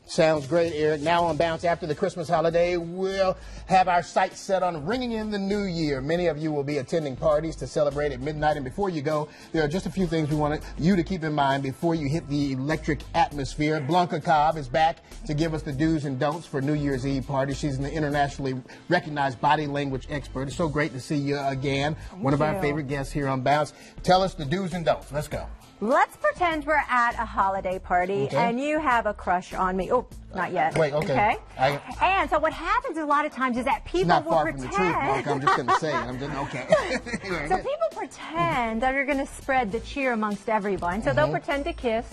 Sounds great, Eric. Now on Bounce, after the Christmas holiday, we'll have our sights set on ringing in the new year. Many of you will be attending parties to celebrate at midnight. And before you go, there are just a few things we want you to keep in mind before you hit the electric atmosphere. Blanca Cobb is back to give us the do's and don'ts for New Year's Eve party. She's an internationally recognized body language expert. It's so great to see you again. One of our favorite guests here on Bounce. Tell us the do's and don'ts. Let's go. Let's pretend we're at a holiday party and you have a crush on me. Oh, not yet. Wait, okay. And so what happens a lot of times is that people will pretend. It's not far from the truth, Blanca. I'm just going to say it. I'm just, okay. So people pretend that you're going to spread the cheer amongst everyone. So they'll pretend to kiss.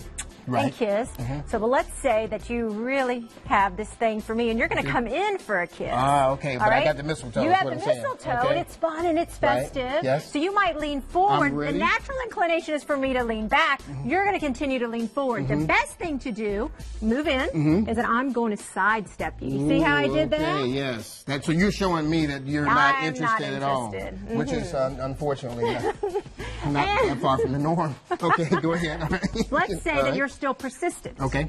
And kiss. So, but let's say that you really have this thing for me, and you're going to come in for a kiss. Okay, but I got the mistletoe. You have the mistletoe, and it's fun and it's festive. Yes. So you might lean forward. The natural inclination is for me to lean back. You're going to continue to lean forward. The best thing to do, move in, is that I'm going to sidestep you. You see how I did that? Okay, yes. So you're showing me that you're not interested at all, which is unfortunately not that far from the norm. Okay, go ahead. Let's say that you're still persistent. Okay.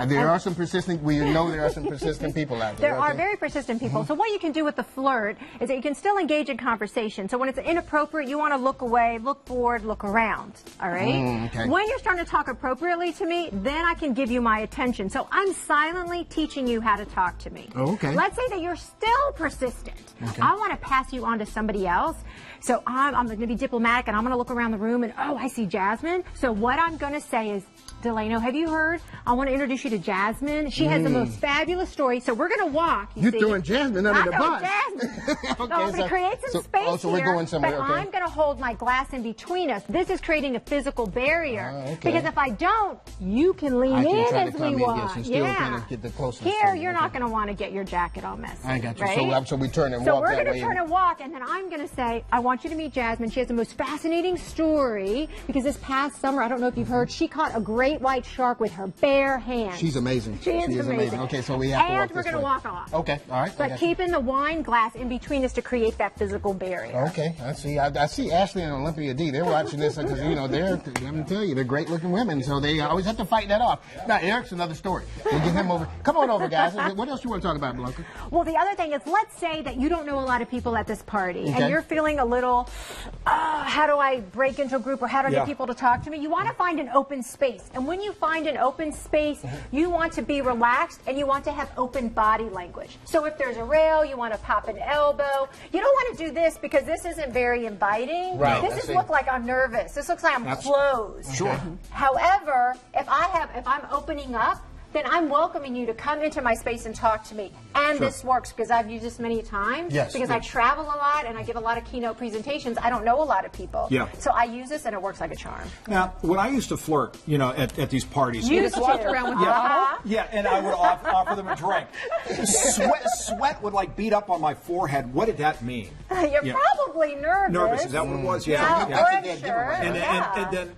There are some persistent, we know there are some persistent people out there. There are very persistent people. So what you can do with the flirt is that you can still engage in conversation. So when it's inappropriate, you want to look away, look forward, look around. All right? When you're starting to talk appropriately to me, then I can give you my attention. So I'm silently teaching you how to talk to me. Let's say that you're still persistent. I want to pass you on to somebody else. So I'm going to be diplomatic, and I'm going to look around the room, and oh, I see Jasmine. So what I'm going to say is, Delano, have you heard? I want to introduce you to Jasmine. She has the most fabulous story. So we're going to walk. You're throwing Jasmine under the bus. Jasmine. I'm going to create some space so we're going somewhere, but I'm going to hold my glass in between us. This is creating a physical barrier. Because if I don't, you can lean in as we walk. Here, you're not going to want to get your jacket all messy. I got you. Right? So we turn and so walk that way. So we're going to turn and walk, and then I'm going to say, I want you to meet Jasmine. She has the most fascinating story because this past summer, I don't know if you've heard, she caught a great white shark with her bare hands. She's amazing. She is amazing. Okay, so we have to walk we're going to walk off. Okay, all right. But keeping the wine glass in between us to create that physical barrier. Okay, I see. I see Ashley and Olympia D. They're watching this because, you know, I'm going to tell you, they're great-looking women, so they always have to fight that off. Now, Eric's another story. We'll get him over. Come on over, guys. What else you want to talk about, Blanca? Well, the other thing is, let's say that you don't know a lot of people at this party, and you're feeling a little, how do I break into a group, or how do I get people to talk to me? You want to find an open space. And when you find an open space, you want to be relaxed, and you want to have open body language. So if there's a rail, you want to pop an elbow. You don't want to do this because this isn't very inviting. Right. This looks like I'm nervous. This looks like I'm closed. Sure. However, if I'm opening up, then I'm welcoming you to come into my space and talk to me. And this works because I've used this many times. Because I travel a lot and I give a lot of keynote presentations. I don't know a lot of people. So I use this and it works like a charm. Now, when I used to flirt, you know, at these parties. You just walked around with your bottle? Yeah, and I would offer them a drink. Sweat would like beat up on my forehead. What did that mean? You're probably nervous. Nervous, is that what it was? And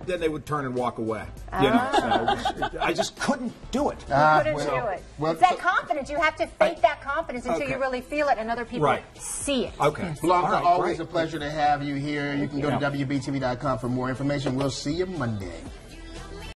then they would turn and walk away. You know, so I just couldn't do it. You couldn't do it. It's that confidence. You have to fake that confidence until you really feel it and other people see it. Okay. Blanca, always a pleasure to have you here. You can go to WBTV.com for more information. We'll see you Monday.